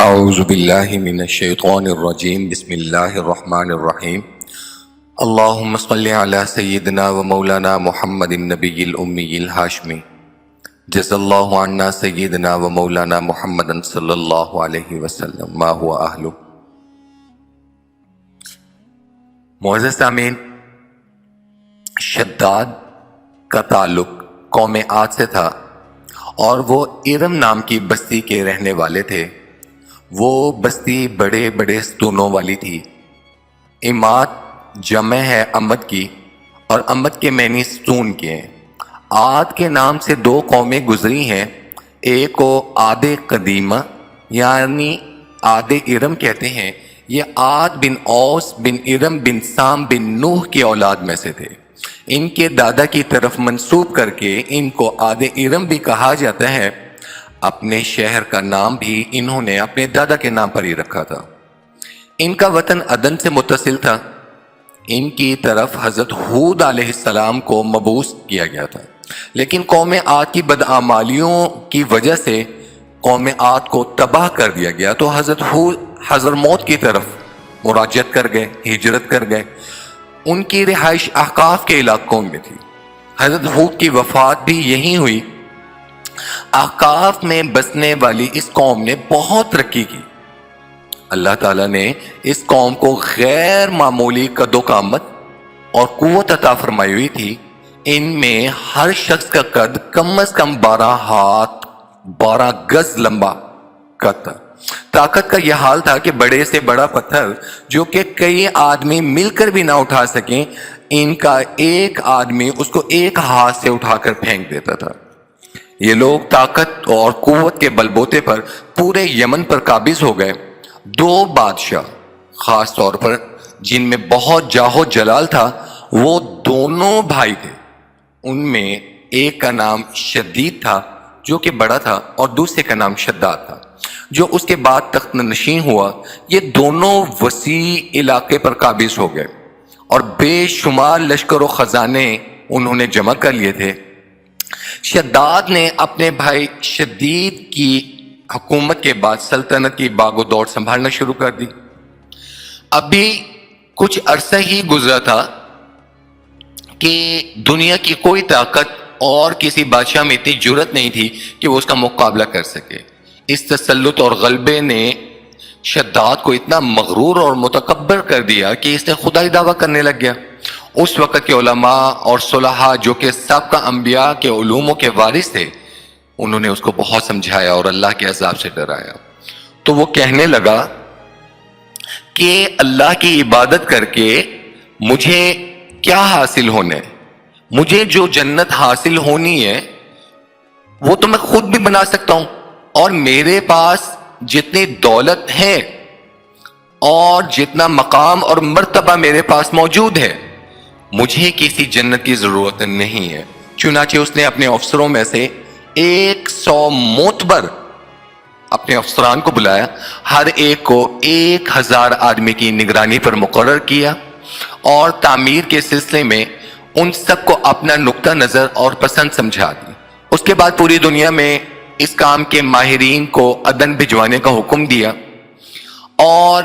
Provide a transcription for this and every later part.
اعوذ باللہ من الشیطان الرجیم بسم اللہ الرحمن الرحیم اللہم صلی علی سیدنا و مولانا محمد النبی الامی الہاشمی جز اللہ عنا سیدنا و مولانا محمد صلی اللہ علیہ وسلم ما ہوا اہلو۔ معزز سامعین، شداد کا تعلق قوم عاد سے تھا اور وہ ارم نام کی بستی کے رہنے والے تھے۔ وہ بستی بڑے بڑے ستونوں والی تھی۔ اماد جمع ہے امد کی، اور امد کے معنی ستون کے ہیں۔ عاد کے نام سے دو قومیں گزری ہیں، ایک کو عاد قدیمہ یعنی عاد ارم کہتے ہیں۔ یہ عاد بن اوس بن ارم بن سام بن نوح کی اولاد میں سے تھے۔ ان کے دادا کی طرف منسوب کر کے ان کو عاد ارم بھی کہا جاتا ہے۔ اپنے شہر کا نام بھی انہوں نے اپنے دادا کے نام پر ہی رکھا تھا۔ ان کا وطن عدن سے متصل تھا۔ ان کی طرف حضرت ہود علیہ السلام کو مبعوث کیا گیا تھا، لیکن قوم عاد کی بدعمالیوں کی وجہ سے قوم عاد کو تباہ کر دیا گیا، تو حضرت ہود حضرموت کی طرف مراجعت کر گئے، ہجرت کر گئے۔ ان کی رہائش احقاف کے علاقوں میں تھی۔ حضرت ہود کی وفات بھی یہیں ہوئی۔ احقاف میں بسنے والی اس قوم نے بہت ترقی کی۔ اللہ تعالیٰ نے اس قوم کو غیر معمولی قد و قامت اور قوت عطا فرمائی ہوئی تھی۔ ان میں ہر شخص کا قد کم از کم 12 ہاتھ 12 گز لمبا قد تھا۔ طاقت کا یہ حال تھا کہ بڑے سے بڑا پتھر جو کہ کئی آدمی مل کر بھی نہ اٹھا سکیں، ان کا ایک آدمی اس کو ایک ہاتھ سے اٹھا کر پھینک دیتا تھا۔ یہ لوگ طاقت اور قوت کے بلبوتے پر پورے یمن پر قابض ہو گئے۔ دو بادشاہ خاص طور پر جن میں بہت جاہ و جلال تھا، وہ دونوں بھائی تھے۔ ان میں ایک کا نام شدید تھا جو کہ بڑا تھا، اور دوسرے کا نام شداد تھا جو اس کے بعد تخت نشین ہوا۔ یہ دونوں وسیع علاقے پر قابض ہو گئے اور بے شمار لشکر و خزانے انہوں نے جمع کر لیے تھے۔ شداد نے اپنے بھائی شدید کی حکومت کے بعد سلطنت کی باغ و دوڑ سنبھالنا شروع کر دی۔ ابھی کچھ عرصہ ہی گزرا تھا کہ دنیا کی کوئی طاقت اور کسی بادشاہ میں اتنی جرأت نہیں تھی کہ وہ اس کا مقابلہ کر سکے۔ اس تسلط اور غلبے نے شداد کو اتنا مغرور اور متکبر کر دیا کہ اس نے خدائی دعویٰ کرنے لگ گیا۔ اس وقت کے علماء اور صلحاء جو کہ سابقہ انبیاء کے علوموں کے وارث تھے، انہوں نے اس کو بہت سمجھایا اور اللہ کے عذاب سے ڈرایا۔ تو وہ کہنے لگا کہ اللہ کی عبادت کر کے مجھے کیا حاصل ہونا ہے؟ مجھے جو جنت حاصل ہونی ہے وہ تو میں خود بھی بنا سکتا ہوں، اور میرے پاس جتنی دولت ہے اور جتنا مقام اور مرتبہ میرے پاس موجود ہے، مجھے کسی جنت کی ضرورت نہیں ہے۔ چنانچہ اس نے اپنے افسروں میں سے 100 معتبر اپنے افسران کو بلایا، ہر ایک کو 1000 آدمی کی نگرانی پر مقرر کیا، اور تعمیر کے سلسلے میں ان سب کو اپنا نقطہ نظر اور پسند سمجھا دی۔ اس کے بعد پوری دنیا میں اس کام کے ماہرین کو عدن بھجوانے کا حکم دیا، اور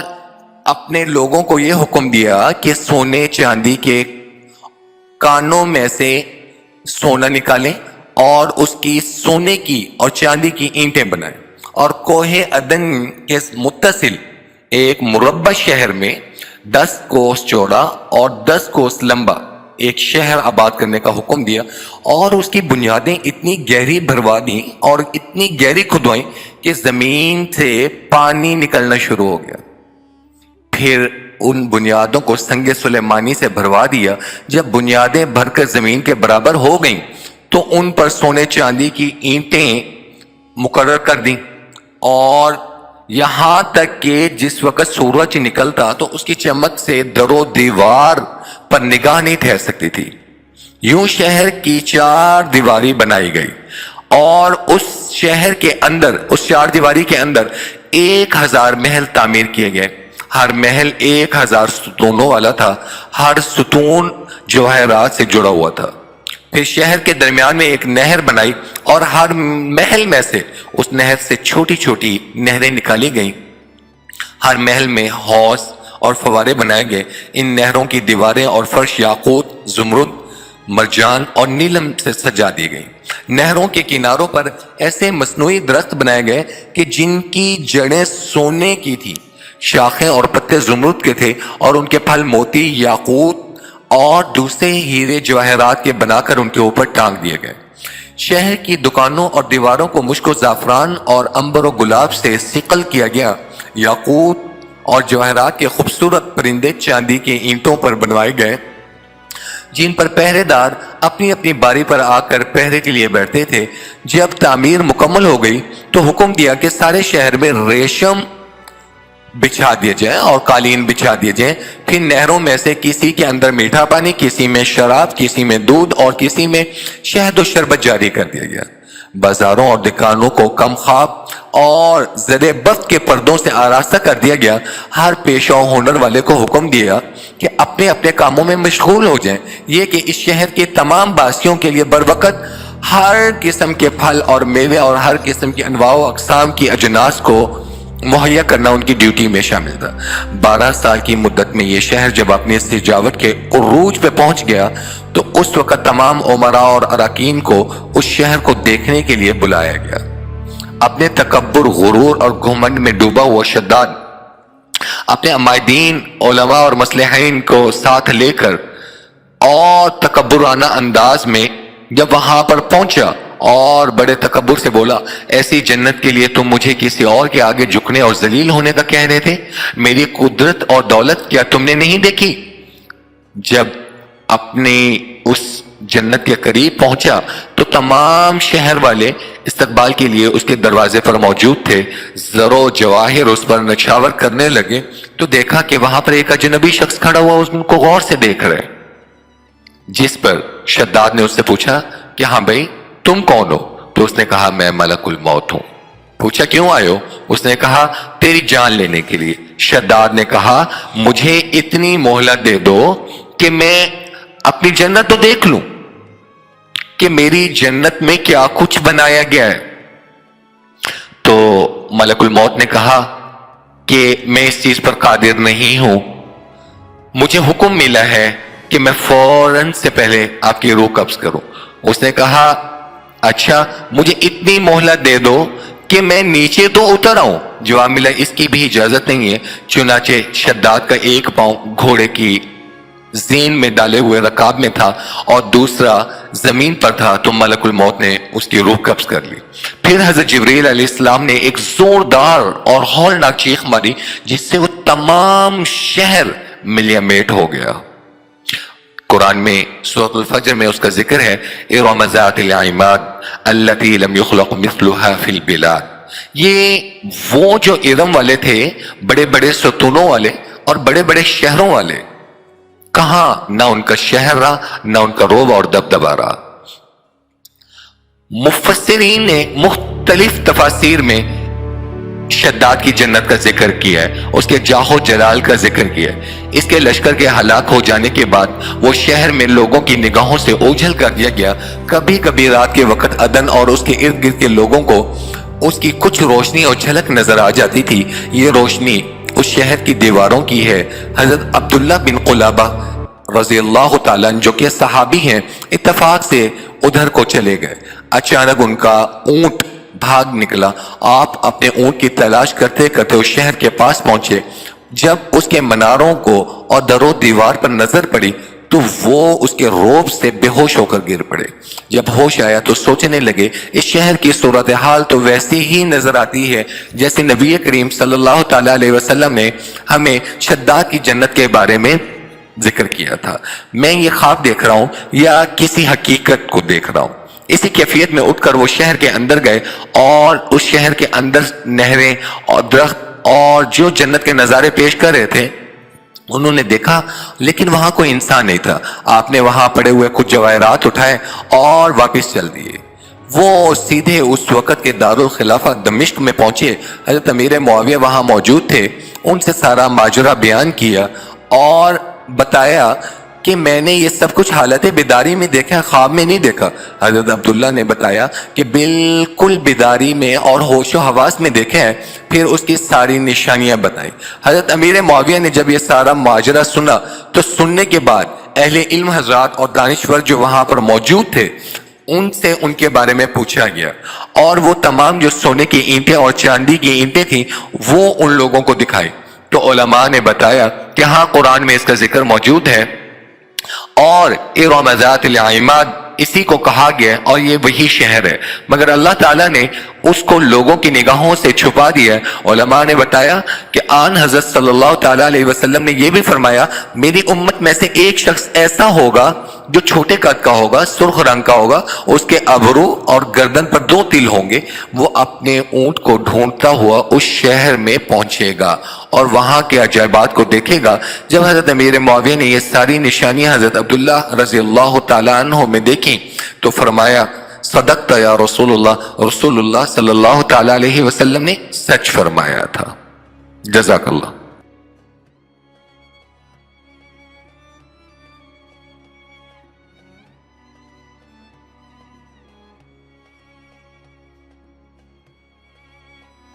اپنے لوگوں کو یہ حکم دیا کہ سونے چاندی کے کانوں میں سے سونا نکالیں اور اس کی سونے کی اور چاندی کی اینٹیں بنائیں، اور کوہ عدن کے متصل ایک مربع شہر میں 10 کوس چوڑا اور 10 کوس لمبا ایک شہر آباد کرنے کا حکم دیا، اور اس کی بنیادیں اتنی گہری بھروا دیں اور اتنی گہری کھدوائیں کہ زمین سے پانی نکلنا شروع ہو گیا۔ پھر ان بنیادوں کو سنگ سلیمانی سے بھروا دیا۔ جب بنیادیں بھر کر زمین کے برابر ہو گئیں تو ان پر سونے چاندی کی اینٹیں مقرر کر دیں، اور یہاں تک کہ جس وقت سورج نکلتا تو اس کی چمک سے در و دیوار پر نگاہ نہیں ٹھہر سکتی تھی۔ یوں شہر کی 4 دیواری بنائی گئی، اور اس شہر کے اندر، اس 4 دیواری کے اندر 1000 محل تعمیر کیے گئے۔ ہر محل 1000 ستونوں والا تھا، ہر ستون جواہرات سے جڑا ہوا تھا۔ پھر شہر کے درمیان میں ایک نہر بنائی اور ہر محل میں سے اس نہر سے چھوٹی چھوٹی نہریں نکالی گئیں۔ ہر محل میں حوض اور فوارے بنائے گئے. ان نہروں کی دیواریں اور فرش یاقوت، زمرد، مرجان اور نیلم سے سجا دی گئی. نہروں کے کناروں پر ایسے مصنوعی درخت بنائے گئے کہ جن کی جڑیں سونے کی تھی، شاخیں اور پتے زمرد کے تھے اور ان کے پھل موتی، یاقوت اور دوسرے ہیرے جواہرات کے بنا کر ان کے اوپر ٹانگ دیے گئے. شہر کی دکانوں اور دیواروں کو مشک و زعفران اور عنبر و گلاب سے صقل کیا گیا. یاقوت اور جواہرات کے خوبصورت پرندے چاندی کی اینٹوں پر بنوائے گئے جن پر پہرے دار اپنی اپنی باری پر آ کر پہرے کے لیے بیٹھتے تھے. جب تعمیر مکمل ہو گئی تو حکم دیا کہ سارے شہر میں ریشم بچھا دیے جائیں اور قالین بچھا دیے جائیں. پھر نہروں میں سے کسی کے اندر میٹھا پانی، کسی میں شراب، کسی میں دودھ اور کسی میں شہد و شربت جاری کر دیا گیا. بازاروں اور دکانوں کو کم خواب اور زرے بفت کے پردوں سے آراستہ کر دیا گیا. ہر پیشہ و ہنر والے کو حکم دیا کہ اپنے اپنے کاموں میں مشغول ہو جائیں. یہ کہ اس شہر کے تمام باسیوں کے لیے بروقت ہر قسم کے پھل اور میوے اور ہر قسم کی انواع و اقسام کی اجناس کو مہیا کرنا ان کی ڈیوٹی میں شامل تھا. 12 سال کی مدت میں یہ شہر جب اپنی سجاوٹ کے عروج پہ پہنچ گیا تو اس وقت تمام امراء اور اراکین کو اس شہر کو دیکھنے کے لیے بلایا گیا. اپنے تکبر، غرور اور گھمنڈ میں ڈوبا ہوا شداد اپنے عمائدین، علماء اور مصلحین کو ساتھ لے کر اور تکبرانہ انداز میں جب وہاں پر پہنچا اور بڑے تکبر سے بولا، ایسی جنت کے لیے تم مجھے کسی اور کے آگے جھکنے اور ذلیل ہونے کا کہہ رہے تھے؟ میری قدرت اور دولت کیا تم نے نہیں دیکھی؟ جب اپنی اس جنت کے قریب پہنچا تو تمام شہر والے استقبال کے لیے اس کے دروازے پر موجود تھے. زر و جواہر اس پر نچھاور کرنے لگے تو دیکھا کہ وہاں پر ایک اجنبی شخص کھڑا ہوا، اس کو غور سے دیکھ رہے. جس پر شداد نے اس سے پوچھا کہ ہاں بھائی تم کون ہو؟ تو اس نے کہا میں ملک الموت ہوں. پوچھا کیوں آئے ہو؟ اس نے کہا تیری جان لینے کے لیے. شداد نے کہا مجھے اتنی مہلت دے دو کہ میں اپنی جنت تو دیکھ لوں کہ میری جنت میں کیا کچھ بنایا گیا ہے. تو ملک الموت نے کہا کہ میں اس چیز پر قادر نہیں ہوں، مجھے حکم ملا ہے کہ میں فوراً سے پہلے آپ کی روح قبض کروں. اس نے کہا اچھا مجھے اتنی مہلت دے دو کہ میں نیچے تو اتر آؤں. جواب ملا اس کی بھی اجازت نہیں ہے. چنانچہ شداد کا ایک پاؤں گھوڑے کی زین میں ڈالے ہوئے رکاب میں تھا اور دوسرا زمین پر تھا تو ملک الموت نے اس کی روح قبض کر لی. پھر حضرت جبریل علیہ السلام نے ایک زوردار اور ہولناک چیخ ماری جس سے وہ تمام شہر ملیا میٹ ہو گیا. قرآن میں سورۃ الفجر میں اس کا ذکر ہے، ارم ذات العماد التی لم یخلق مثلها فی البلاد. یہ وہ جو ارم والے تھے، بڑے بڑے ستونوں والے اور بڑے بڑے شہروں والے، کہاں نہ ان کا شہر رہا نہ ان کا روب اور دبدبا رہا. مفسرین نے مختلف تفاسیر میں شداد کی جنت کا ذکر کیا ہے، اس کے جاہ و جلال کا ذکر کیا ہے. اس کے لشکر کے ہلاک ہو جانے کے بعد وہ شہر میں لوگوں کی نگاہوں سے اوجھل کر دیا گیا. کبھی کبھی رات کے وقت عدن اور اس کے ارد گرد کے لوگوں کو اس کی کچھ روشنی اور جھلک نظر آ جاتی تھی. یہ روشنی اس شہر کی دیواروں کی ہے. حضرت عبداللہ بن قلابہ رضی اللہ تعالیٰ جو کہ صحابی ہیں، اتفاق سے ادھر کو چلے گئے. اچانک ان کا اونٹ بھاگ نکلا. آپ اپنے اونٹ کی تلاش کرتے کرتے اس شہر کے پاس پہنچے. جب اس کے مناروں کو اور در و دیوار پر نظر پڑی تو وہ اس کے روب سے بے ہوش ہو کر گر پڑے. جب ہوش آیا تو سوچنے لگے اس شہر کی صورتحال تو ویسی ہی نظر آتی ہے جیسے نبی کریم صلی اللہ تعالیٰ علیہ وسلم نے ہمیں شداد کی جنت کے بارے میں ذکر کیا تھا. میں یہ خواب دیکھ رہا ہوں یا کسی حقیقت کو دیکھ رہا ہوں؟ اسی کیفیت میں اٹھ کر وہ شہر کے اندر گئے اور اس شہر کے اندر نہریں اور درخت اور جو جنت کے نظارے پیش کر رہے تھے انہوں نے دیکھا، لیکن وہاں کوئی انسان نہیں تھا. آپ نے وہاں پڑے ہوئے کچھ جواہرات اٹھائے اور واپس چل دیے. وہ سیدھے اس وقت کے دارالخلافہ دمشق میں پہنچے. حضرت امیر معاویہ وہاں موجود تھے. ان سے سارا ماجرا بیان کیا اور بتایا کہ میں نے یہ سب کچھ حالت بیداری میں دیکھا، خواب میں نہیں دیکھا۔ حضرت عبداللہ نے بتایا کہ بالکل بیداری میں اور ہوش و حواس میں دیکھا ہے، پھر اس کی ساری نشانیاں بتائیں۔ حضرت امیر معاویہ نے جب یہ سارا ماجرا سنا تو سننے کے بعد اہل علم حضرات اور دانشور جو وہاں پر موجود تھے ان سے ان کے بارے میں پوچھا گیا، اور وہ تمام جو سونے کی اینٹیں اور چاندی کی اینٹیں تھیں وہ ان لوگوں کو دکھائی۔ تو علماء نے بتایا کہ ہاں قرآن میں اس کا ذکر موجود ہے، اور ارم ذات العماد اسی کو کہا گیا اور یہ وہی شہر ہے، مگر اللہ تعالیٰ نے اس کو لوگوں کی نگاہوں سے چھپا دیا ہے۔ علماء نے بتایا کہ آن حضرت صلی اللہ تعالیٰ علیہ وسلم نے یہ بھی فرمایا میری امت میں سے ایک شخص ایسا ہوگا جو چھوٹے قد کا ہوگا، سرخ رنگ کا ہوگا، اس کے ابرو اور گردن پر 2 تل ہوں گے، وہ اپنے اونٹ کو ڈھونڈتا ہوا اس شہر میں پہنچے گا اور وہاں کے عجائبات کو دیکھے گا۔ جب حضرت امیر معاویہ نے یہ ساری نشانیاں حضرت عبداللہ رضی اللہ تعالیٰ عنہ میں دیکھیں تو فرمایا صدقت یا رسول اللہ، رسول اللہ صلی اللہ تعالیٰ علیہ وسلم نے سچ فرمایا تھا۔ جزاک اللہ۔